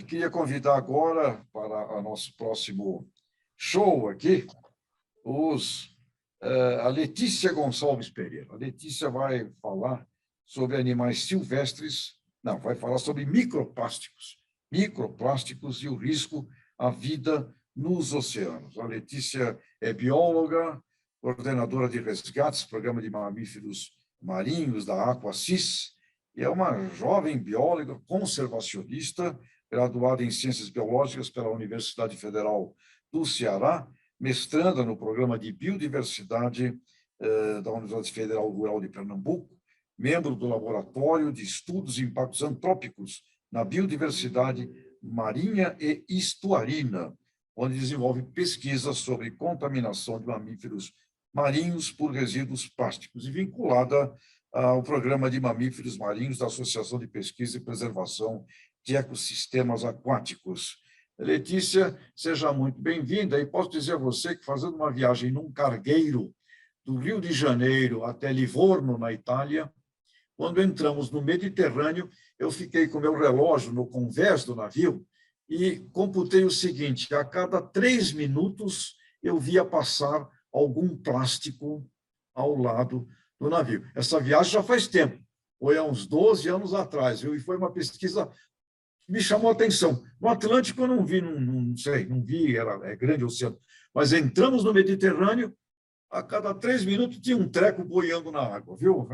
Queria convidar agora para o nosso próximo show aqui, a Letícia Gonçalves Pereira. A Letícia vai falar sobre animais silvestres, não, vai falar sobre microplásticos e o risco à vida nos oceanos. A Letícia é bióloga, coordenadora de resgates, programa de mamíferos marinhos da Aquacis, e é uma jovem bióloga conservacionista, graduada em Ciências Biológicas pela Universidade Federal do Ceará, mestranda no Programa de Biodiversidade da Universidade Federal Rural de Pernambuco, membro do Laboratório de Estudos e Impactos Antrópicos na Biodiversidade Marinha e Estuarina, onde desenvolve pesquisas sobre contaminação de mamíferos marinhos por resíduos plásticos, e vinculada ao Programa de Mamíferos Marinhos da Associação de Pesquisa e Preservação de Ecossistemas Aquáticos. Letícia, seja muito bem-vinda, e posso dizer a você que, fazendo uma viagem num cargueiro do Rio de Janeiro até Livorno, na Itália, quando entramos no Mediterrâneo, eu fiquei com meu relógio no convés do navio e computei o seguinte: a cada 3 minutos eu via passar algum plástico ao lado do navio. Essa viagem já faz tempo, foi há uns 12 anos atrás, viu? E foi uma pesquisa que me chamou a atenção. No Atlântico eu não vi, não sei, não vi, é grande oceano, mas entramos no Mediterrâneo, a cada 3 minutos tinha um treco boiando na água, viu?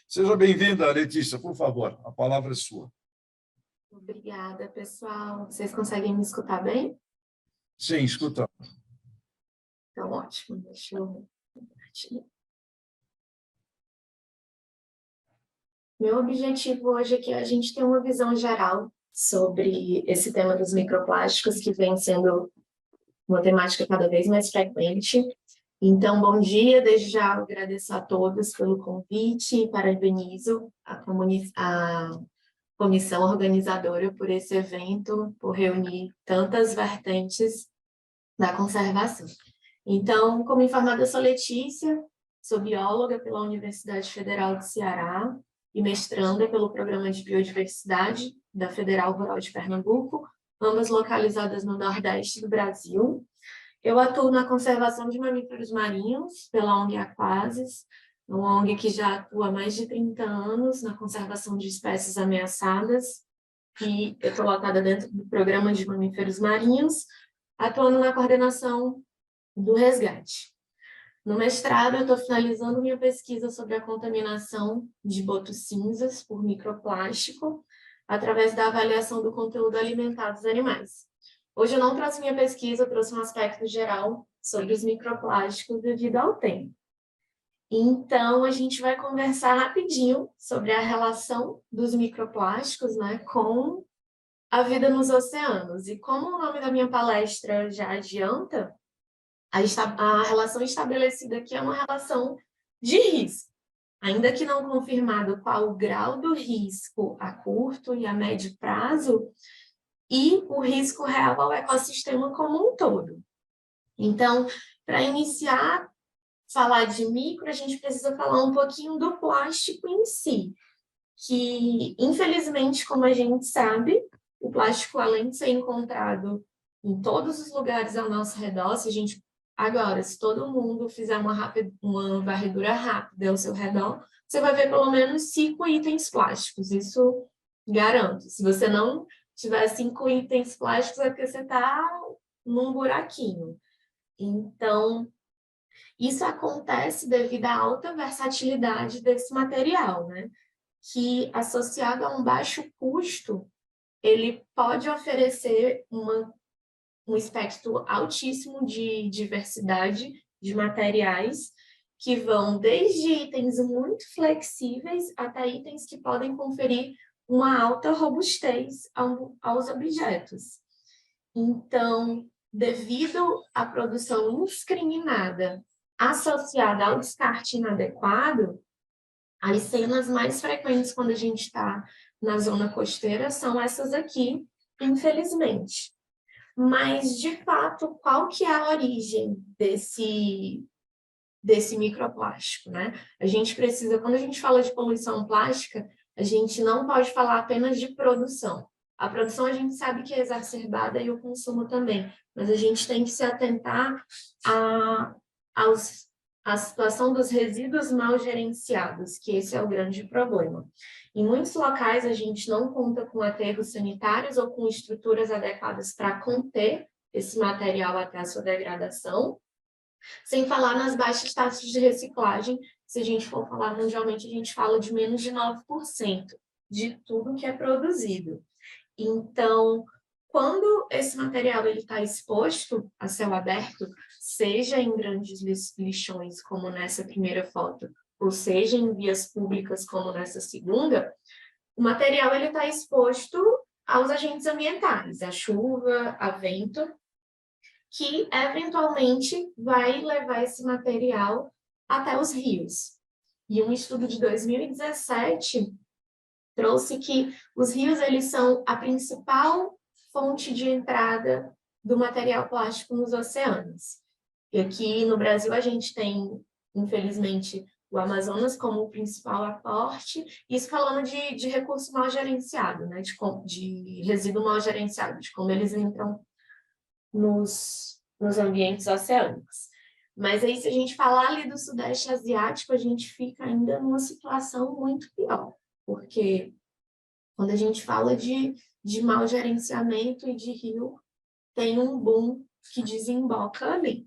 Seja bem-vinda, Letícia, por favor, a palavra é sua. Obrigada, pessoal. Vocês conseguem me escutar bem? Sim, escuta. Então, ótimo. Deixa eu compartilhar. Meu objetivo hoje é que a gente tenha uma visão geral sobre esse tema dos microplásticos, que vem sendo uma temática cada vez mais frequente. Então, bom dia, desde já agradeço a todos pelo convite e parabenizo a comissão organizadora por esse evento, por reunir tantas vertentes da conservação. Então, como informada, eu sou Letícia, sou bióloga pela Universidade Federal do Ceará e mestranda pelo Programa de Biodiversidade da Federal Rural de Pernambuco, ambas localizadas no Nordeste do Brasil. Eu atuo na conservação de mamíferos marinhos pela ONG Aquasis, uma ONG que já atua há mais de 30 anos na conservação de espécies ameaçadas, e eu estou lotada dentro do Programa de Mamíferos Marinhos, atuando na coordenação do resgate. No mestrado, eu estou finalizando minha pesquisa sobre a contaminação de botos cinzas por microplástico, através da avaliação do conteúdo alimentar dos animais. Hoje eu não trouxe minha pesquisa, eu trouxe um aspecto geral sobre os microplásticos devido ao tempo. Então, a gente vai conversar rapidinho sobre a relação dos microplásticos, né, com a vida nos oceanos. E como o nome da minha palestra já adianta, a relação estabelecida aqui é uma relação de risco. Ainda que não confirmado qual o grau do risco a curto e a médio prazo, e o risco real ao ecossistema como um todo. Então, para iniciar a falar de micro, a gente precisa falar um pouquinho do plástico em si, que, infelizmente, como a gente sabe, o plástico, além de ser encontrado em todos os lugares ao nosso redor, se todo mundo fizer uma varredura rápida ao seu redor, você vai ver pelo menos 5 itens plásticos, isso garanto. Se você não tiver 5 itens plásticos, é porque você está num buraquinho. Então, isso acontece devido à alta versatilidade desse material, né? Que, associado a um baixo custo, ele pode oferecer um espectro altíssimo de diversidade de materiais, que vão desde itens muito flexíveis até itens que podem conferir uma alta robustez aos objetos. Então, devido à produção indiscriminada associada ao descarte inadequado, as cenas mais frequentes quando a gente está na zona costeira são essas aqui, infelizmente. Mas, de fato, qual que é a origem desse microplástico, né? A gente precisa, quando a gente fala de poluição plástica, a gente não pode falar apenas de produção. A produção a gente sabe que é exacerbada e o consumo também, mas a gente tem que se atentar à situação dos resíduos mal gerenciados, que esse é o grande problema. Em muitos locais, a gente não conta com aterros sanitários ou com estruturas adequadas para conter esse material até a sua degradação, sem falar nas baixas taxas de reciclagem. Se a gente for falar mundialmente, a gente fala de menos de 9% de tudo que é produzido. Então, quando esse material está exposto a céu aberto, seja em grandes lixões, como nessa primeira foto, ou seja em vias públicas, como nessa segunda, o material está exposto aos agentes ambientais, a chuva, a vento, que eventualmente vai levar esse material até os rios. E um estudo de 2017 trouxe que os rios eles são a principal fonte de entrada do material plástico nos oceanos. E aqui no Brasil a gente tem, infelizmente, o Amazonas como o principal aporte, isso falando de recurso mal gerenciado, né? de resíduo mal gerenciado, de como eles entram nos ambientes oceânicos. Mas aí, se a gente falar ali do Sudeste Asiático, a gente fica ainda numa situação muito pior, porque quando a gente fala de mau gerenciamento e de rio, tem um boom que desemboca ali.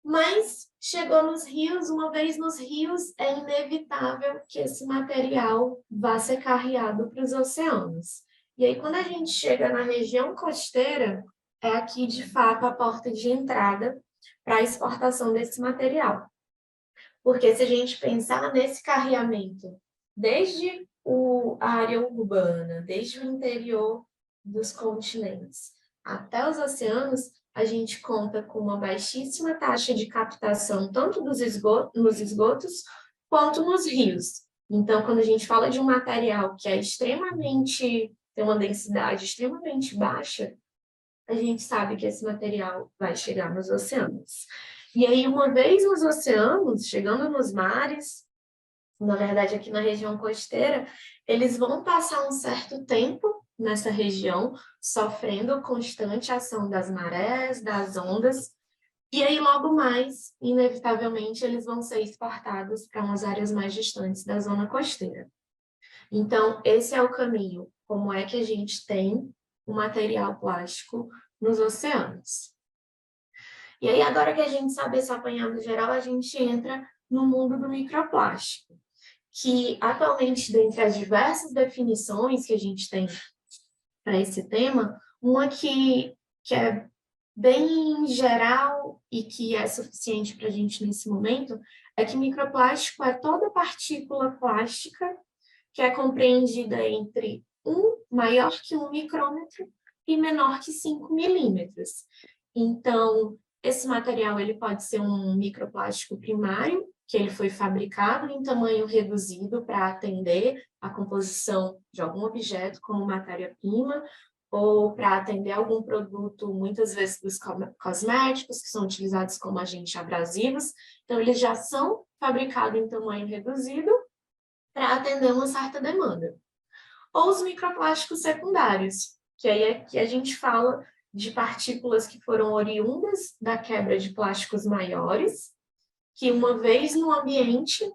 Mas chegou nos rios, uma vez nos rios, é inevitável que esse material vá ser carreado para os oceanos. E aí, quando a gente chega na região costeira, é aqui, de fato, a porta de entrada para a exportação desse material. Porque se a gente pensar nesse carreamento, desde a área urbana, desde o interior dos continentes até os oceanos, a gente conta com uma baixíssima taxa de captação, tanto nos esgotos, quanto nos rios. Então, quando a gente fala de um material que é tem uma densidade extremamente baixa, a gente sabe que esse material vai chegar nos oceanos. E aí, uma vez nos oceanos, chegando nos mares, na verdade aqui na região costeira, eles vão passar um certo tempo nessa região, sofrendo constante ação das marés, das ondas, e aí logo mais, inevitavelmente, eles vão ser exportados para umas áreas mais distantes da zona costeira. Então, esse é o caminho. Como é que a gente tem o material plástico nos oceanos? E aí, agora que a gente sabe esse apanhado geral, a gente entra no mundo do microplástico, que atualmente, dentre as diversas definições que a gente tem para esse tema, uma que é bem geral e que é suficiente para a gente nesse momento, é que microplástico é toda partícula plástica que é compreendida entre maior que 1 micrômetro e menor que 5 milímetros. Então, esse material ele pode ser um microplástico primário, que ele foi fabricado em tamanho reduzido para atender a composição de algum objeto como matéria-prima, ou para atender algum produto, muitas vezes dos cosméticos, que são utilizados como agentes abrasivos. Então, eles já são fabricados em tamanho reduzido para atender uma certa demanda. Ou os microplásticos secundários, que aí é que a gente fala de partículas que foram oriundas da quebra de plásticos maiores, que uma vez no ambiente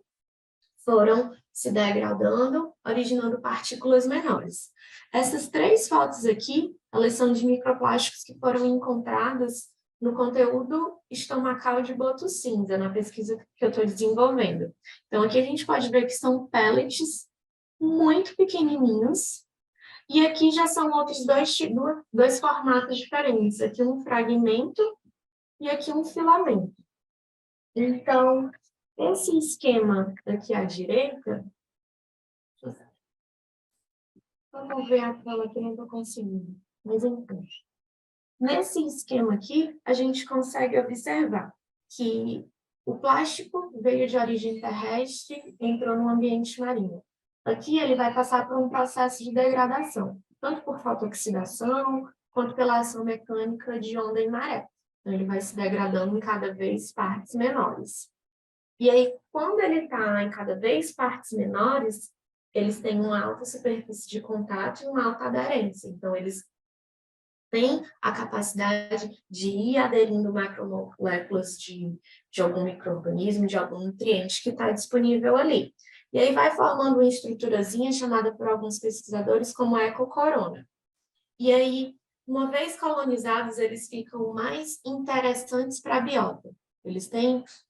foram se degradando, originando partículas menores. Essas 3 fotos aqui, elas são de microplásticos que foram encontradas no conteúdo estomacal de boto cinza, na pesquisa que eu estou desenvolvendo. Então, aqui a gente pode ver que são pellets muito pequenininhos, e aqui já são outros dois formatos diferentes. Aqui um fragmento e aqui um filamento. Então, esse esquema aqui à direita... Vamos ver a tela que eu não estou conseguindo. Mas, então, nesse esquema aqui, a gente consegue observar que o plástico veio de origem terrestre e entrou no ambiente marinho. Aqui ele vai passar por um processo de degradação, tanto por fotoxidação, quanto pela ação mecânica de onda em maré. Então, ele vai se degradando em cada vez partes menores. E aí, quando ele está em cada vez partes menores, eles têm uma alta superfície de contato e uma alta aderência. Então, eles têm a capacidade de ir aderindo macromoléculas de algum micro-organismo, de algum nutriente que está disponível ali. E aí vai formando uma estruturazinha chamada por alguns pesquisadores como ecocorona. E aí, uma vez colonizados, eles ficam mais interessantes para a biota. Eles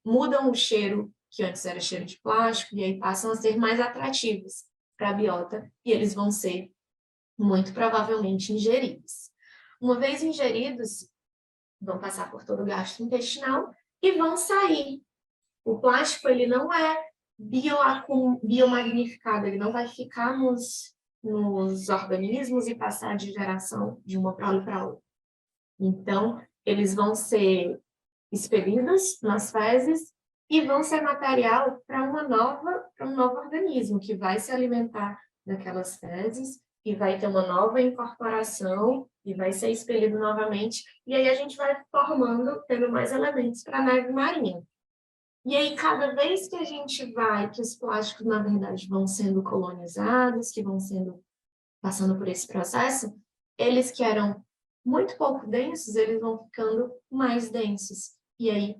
mudam o cheiro, que antes era cheiro de plástico, e aí passam a ser mais atrativos para a biota, e eles vão ser, muito provavelmente, ingeridos. Uma vez ingeridos, vão passar por todo o gastrointestinal e vão sair. O plástico, ele não é biomagnificado, ele não vai ficar nos organismos e passar de geração de uma para outra. Então, eles vão ser expelidos nas fezes e vão ser material para um novo organismo que vai se alimentar daquelas fezes e vai ter uma nova incorporação e vai ser expelido novamente. E aí a gente vai formando, tendo mais elementos para a neve marinha. E aí, cada vez que a gente que os plásticos, na verdade, vão sendo colonizados, que vão passando por esse processo, eles que eram muito pouco densos, eles vão ficando mais densos. E aí,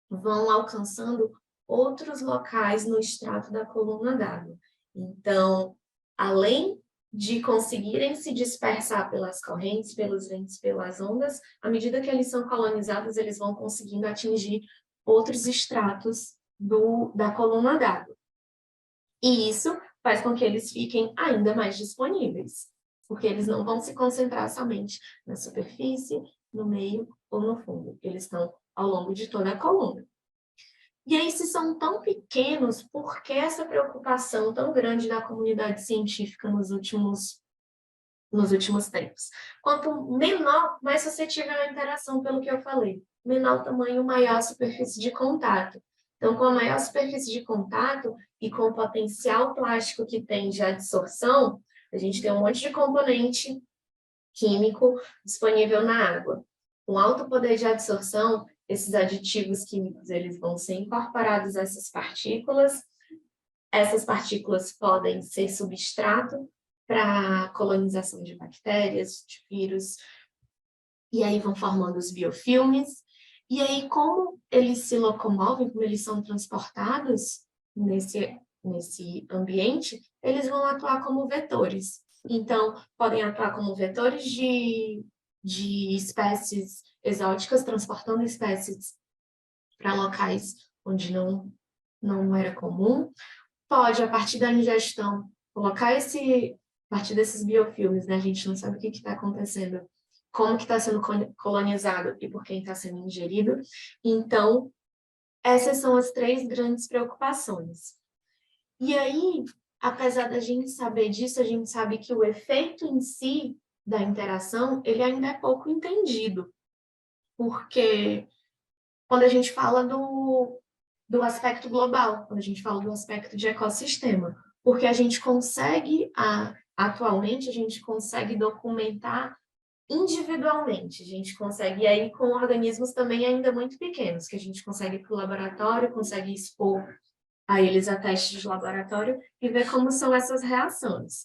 vão alcançando outros locais no extrato da coluna d'água. Então, além de conseguirem se dispersar pelas correntes, pelos ventos, pelas ondas, à medida que eles são colonizados, eles vão conseguindo atingir outros estratos da coluna d'água. E isso faz com que eles fiquem ainda mais disponíveis, porque eles não vão se concentrar somente na superfície, no meio ou no fundo. Eles estão ao longo de toda a coluna. E aí, se são tão pequenos, por que essa preocupação tão grande da comunidade científica nos últimos tempos? Quanto menor, mais suscetível à interação, pelo que eu falei. Menor o tamanho, maior a superfície de contato. Então, com a maior superfície de contato e com o potencial plástico que tem de adsorção, a gente tem um monte de componente químico disponível na água. Com alto poder de absorção, esses aditivos químicos eles vão ser incorporados a essas partículas podem ser substrato para a colonização de bactérias, de vírus, e aí vão formando os biofilmes, e aí como eles se locomovem, como eles são transportados nesse ambiente, eles vão atuar como vetores. Então, podem atuar como vetores de espécies exóticas, transportando espécies para locais onde não era comum. Pode, a partir da ingestão, colocar a partir desses biofilmes, né? A gente não sabe o que está acontecendo, como que está sendo colonizado e por quem está sendo ingerido. Então, essas são as 3 grandes preocupações. E aí, apesar da gente saber disso, a gente sabe que o efeito em si da interação, ele ainda é pouco entendido. Porque quando a gente fala do aspecto global, quando a gente fala do aspecto de ecossistema, porque a gente consegue, atualmente, a gente consegue documentar individualmente, a gente consegue, e aí com organismos também ainda muito pequenos, que a gente consegue ir para o laboratório, consegue expor a eles a testes de laboratório e ver como são essas reações.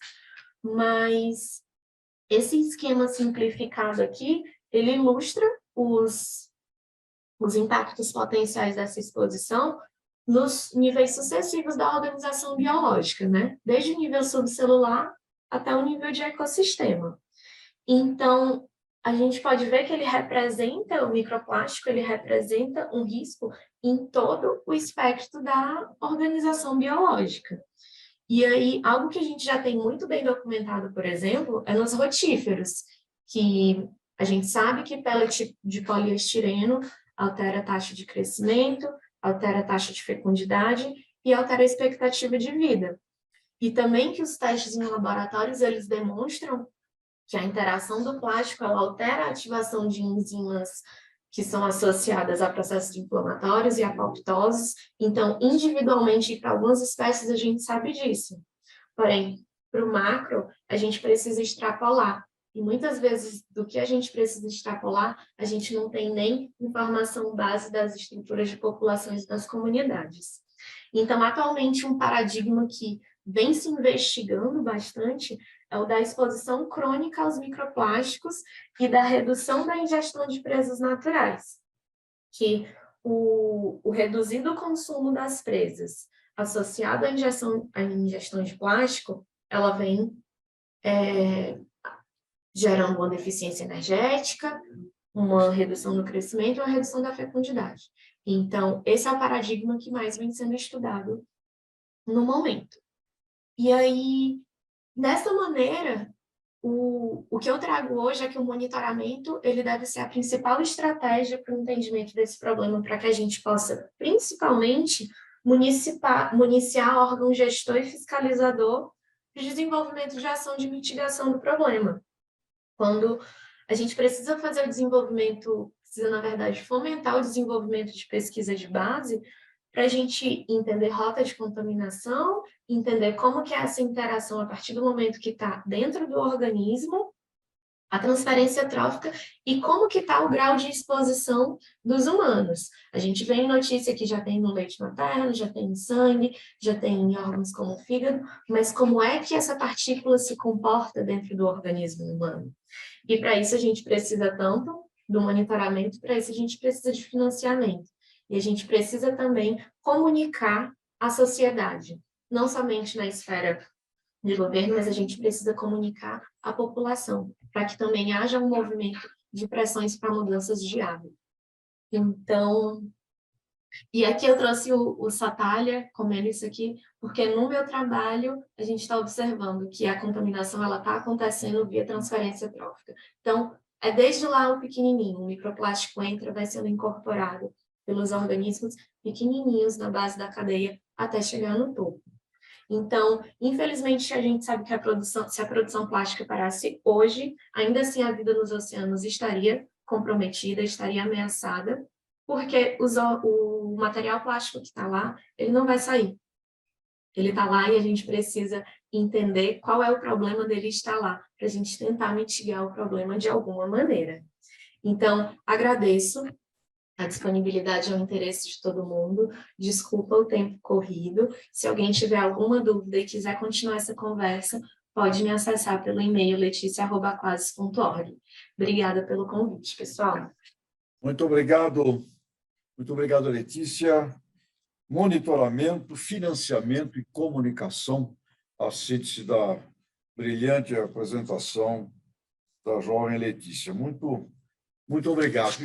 Mas esse esquema simplificado aqui, ele ilustra os impactos potenciais dessa exposição nos níveis sucessivos da organização biológica, né? Desde o nível subcelular até o nível de ecossistema. Então, a gente pode ver que o microplástico, ele representa um risco em todo o espectro da organização biológica. E aí, algo que a gente já tem muito bem documentado, por exemplo, é nos rotíferos, que a gente sabe que pellet de poliestireno altera a taxa de crescimento, altera a taxa de fecundidade e altera a expectativa de vida. E também que os testes em laboratórios, eles demonstram que a interação do plástico, ela altera a ativação de enzimas que são associadas a processos inflamatórios e apoptoses. Então, individualmente, para algumas espécies, a gente sabe disso. Porém, para o macro, a gente precisa extrapolar. E muitas vezes, do que a gente precisa extrapolar, a gente não tem nem informação base das estruturas de populações das comunidades. Então, atualmente, um paradigma que vem se investigando bastante é o da exposição crônica aos microplásticos e da redução da ingestão de presas naturais, que o reduzido consumo das presas associado à ingestão de plástico, ela vem gerando uma deficiência energética, uma redução do crescimento e uma redução da fecundidade. Então, esse é o paradigma que mais vem sendo estudado no momento. E aí, dessa maneira, o que eu trago hoje é que o monitoramento ele deve ser a principal estratégia para o entendimento desse problema, para que a gente possa, principalmente, municiar órgão gestor e fiscalizador de desenvolvimento de ação de mitigação do problema. Quando a gente precisa fazer o desenvolvimento, precisa, na verdade, fomentar o desenvolvimento de pesquisa de base para a gente entender rota de contaminação, entender como que é essa interação a partir do momento que está dentro do organismo, a transferência trófica e como que está o grau de exposição dos humanos. A gente vê em notícia que já tem no leite materno, já tem em sangue, já tem em órgãos como o fígado, mas como é que essa partícula se comporta dentro do organismo humano? E para isso a gente precisa tanto do monitoramento, para isso a gente precisa de financiamento. E a gente precisa também comunicar à sociedade, não somente na esfera de governo, mas a gente precisa comunicar à população, para que também haja um movimento de pressões para mudanças de hábito. Então, e aqui eu trouxe o Satalha comendo isso aqui, porque no meu trabalho a gente está observando que a contaminação está acontecendo via transferência trófica. Então, é desde lá o pequenininho, o microplástico entra, vai sendo incorporado pelos organismos pequenininhos na base da cadeia até chegar no topo. Então, infelizmente, a gente sabe que se a produção plástica parasse hoje, ainda assim a vida nos oceanos estaria comprometida, estaria ameaçada, porque o material plástico que está lá, ele não vai sair. Ele está lá e a gente precisa entender qual é o problema dele estar lá, para a gente tentar mitigar o problema de alguma maneira. Então, agradeço a disponibilidade e o interesse de todo mundo. Desculpa o tempo corrido. Se alguém tiver alguma dúvida e quiser continuar essa conversa, pode me acessar pelo e-mail leticia@clases.org. Obrigada pelo convite, pessoal. Muito obrigado, Letícia. Monitoramento, financiamento e comunicação, a síntese da brilhante apresentação da jovem Letícia. Muito obrigado.